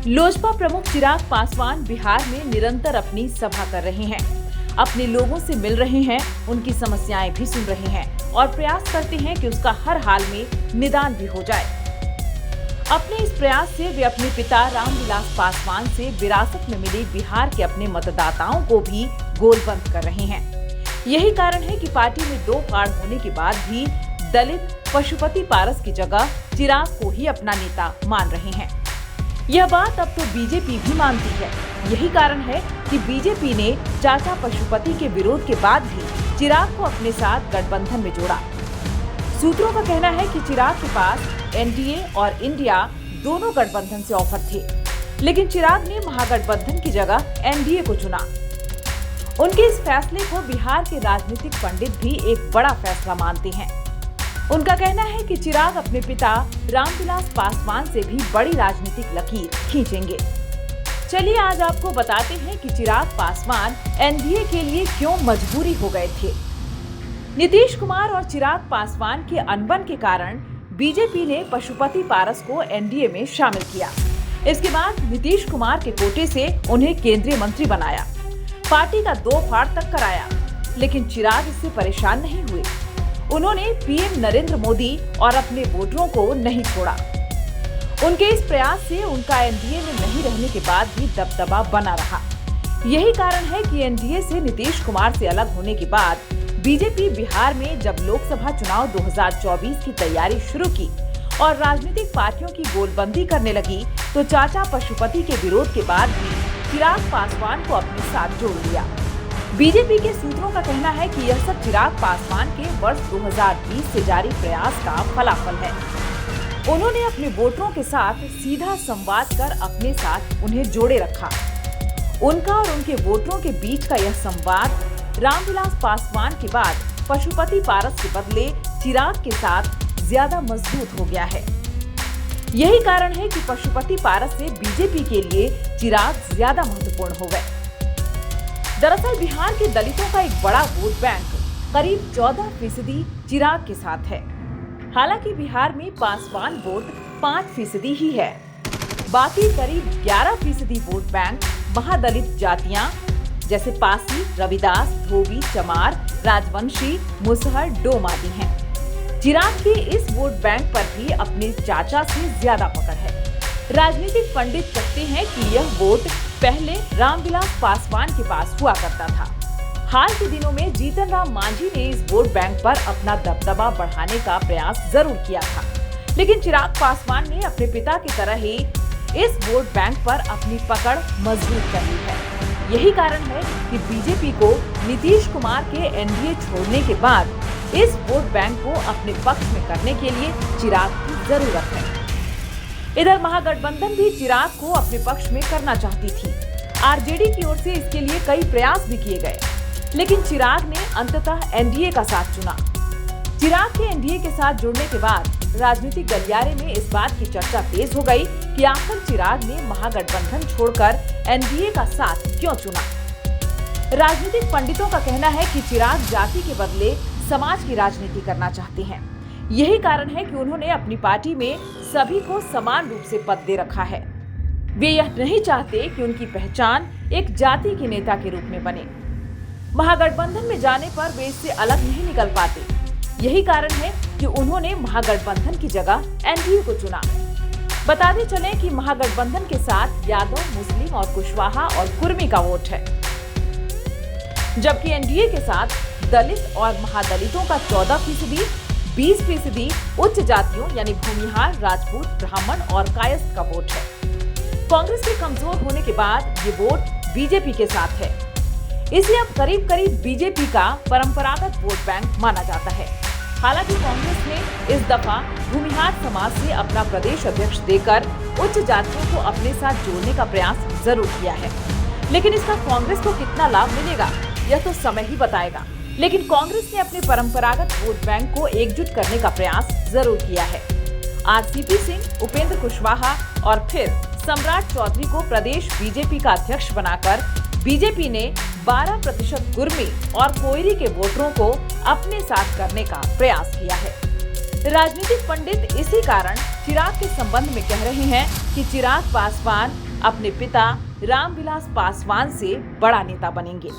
लोजपा प्रमुख चिराग पासवान बिहार में निरंतर अपनी सभा कर रहे हैं, अपने लोगों से मिल रहे हैं, उनकी समस्याएं भी सुन रहे हैं और प्रयास करते हैं कि उसका हर हाल में निदान भी हो जाए। अपने इस प्रयास से वे अपने पिता रामविलास पासवान से विरासत में मिली बिहार के अपने मतदाताओं को भी गोलबंद कर रहे हैं। यही कारण है कि पार्टी में दो फाड़ होने के बाद भी दलित पशुपति पारस की जगह चिराग को ही अपना नेता मान रहे हैं। यह बात अब तो बीजेपी भी मानती है। यही कारण है कि बीजेपी ने चाचा पशुपति के विरोध के बाद भी चिराग को अपने साथ गठबंधन में जोड़ा। सूत्रों का कहना है कि चिराग के पास एनडीए और इंडिया दोनों गठबंधन से ऑफर थे, लेकिन चिराग ने महागठबंधन की जगह एनडीए को चुना। उनके इस फैसले को बिहार के राजनीतिक पंडित भी एक बड़ा फैसला मानते हैं। उनका कहना है कि चिराग अपने पिता रामविलास पासवान से भी बड़ी राजनीतिक लकीर खींचेंगे। चलिए आज आपको बताते हैं कि चिराग पासवान एनडीए के लिए क्यों मजबूरी हो गए थे। नीतीश कुमार और चिराग पासवान के अनबन के कारण बीजेपी ने पशुपति पारस को एनडीए में शामिल किया। इसके बाद नीतीश कुमार के कोटे से उन्हें केंद्रीय मंत्री बनाया, पार्टी का दो फाड़ तक कराया, लेकिन चिराग इससे परेशान नहीं हुए। उन्होंने पीएम नरेंद्र मोदी और अपने वोटरों को नहीं छोड़ा। उनके इस प्रयास से उनका एनडीए में नहीं रहने के बाद भी दबदबा बना रहा। यही कारण है कि एनडीए से नीतीश कुमार से अलग होने के बाद बीजेपी बिहार में जब लोकसभा चुनाव 2024 की तैयारी शुरू की और राजनीतिक पार्टियों की गोलबंदी करने लगी, तो चाचा पशुपति के विरोध के बाद भी चिराग पासवान को अपने साथ जोड़ लिया। बीजेपी के सूत्रों का कहना है कि यह सब चिराग पासवान के वर्ष 2020 से जारी प्रयास का फलाफल है। उन्होंने अपने वोटरों के साथ सीधा संवाद कर अपने साथ उन्हें जोड़े रखा। उनका और उनके वोटरों के बीच का यह संवाद रामविलास पासवान के बाद पशुपति पारस के बदले चिराग के साथ ज्यादा मजबूत हो गया है। यही कारण है कि पशुपति पारस से बीजेपी के लिए चिराग ज्यादा महत्वपूर्ण हो गए। दरअसल बिहार के दलितों का एक बड़ा वोट बैंक करीब 14% चिराग के साथ है। हालांकि बिहार में पासवान वोट 5% ही है। बाकी करीब 11% वोट बैंक महादलित जातियां जैसे पासी, रविदास, धोबी, चमार, राजवंशी, मुसहर, डोम आदि हैं। चिराग के इस वोट बैंक पर भी अपने चाचा से ज्यादा पकड़ है। राजनीतिक पंडित कहते हैं कि यह वोट पहले रामविलास पासवान के पास हुआ करता था। हाल के दिनों में जीतन राम मांझी ने इस वोट बैंक पर अपना दबदबा बढ़ाने का प्रयास जरूर किया था, लेकिन चिराग पासवान ने अपने पिता की तरह ही इस वोट बैंक पर अपनी पकड़ मजबूत कर ली है। यही कारण है कि बीजेपी को नीतीश कुमार के एनडीए छोड़ने के बाद इस वोट बैंक को अपने पक्ष में करने के लिए चिराग की जरूरत है। इधर महागठबंधन भी चिराग को अपने पक्ष में करना चाहती थी। आरजेडी की ओर से इसके लिए कई प्रयास भी किए गए, लेकिन चिराग ने अंततः एनडीए का साथ चुना। चिराग के एनडीए के साथ जुड़ने के बाद राजनीतिक गलियारे में इस बात की चर्चा तेज हो गई कि आखिर चिराग ने महागठबंधन छोड़कर एनडीए का साथ क्यों चुना। राजनीतिक पंडितों का कहना है कि चिराग जाति के बदले समाज की राजनीति करना चाहते हैं। यही कारण है कि उन्होंने अपनी पार्टी में सभी को समान रूप से पद दे रखा है। वे यह नहीं चाहते कि उनकी पहचान एक जाति के नेता के रूप में बने। महागठबंधन में जाने पर वे इससे अलग नहीं निकल पाते। यही कारण है कि उन्होंने महागठबंधन की जगह एनडीए को चुना। बताते चलें कि महागठबंधन के साथ यादव, मुस्लिम और कुशवाहा और कुर्मी का वोट है, जबकि एनडीए के साथ दलित और महादलितों का 14%, 20% उच्च जातियों यानी भूमिहार, राजपूत, ब्राह्मण और कायस्थ का वोट है। कांग्रेस के कमजोर होने के बाद ये वोट बीजेपी के साथ है। इसे अब करीब करीब बीजेपी का परंपरागत वोट बैंक माना जाता है। हालांकि कांग्रेस ने इस दफा भूमिहार समाज से अपना प्रदेश अध्यक्ष देकर उच्च जातियों को अपने साथ जोड़ने का प्रयास जरूर किया है, लेकिन इसका कांग्रेस को कितना लाभ मिलेगा यह तो समय ही बताएगा। लेकिन कांग्रेस ने अपने परंपरागत वोट बैंक को एकजुट करने का प्रयास जरूर किया है। आरसीपी सिंह, उपेंद्र कुशवाहा और फिर सम्राट चौधरी को प्रदेश बीजेपी का अध्यक्ष बनाकर बीजेपी ने 12% कुर्मी और कोयरी के वोटरों को अपने साथ करने का प्रयास किया है। राजनीतिक पंडित इसी कारण चिराग के संबंध में कह रहे हैं कि चिराग पासवान अपने पिता रामविलास पासवान से बड़ा नेता बनेंगे।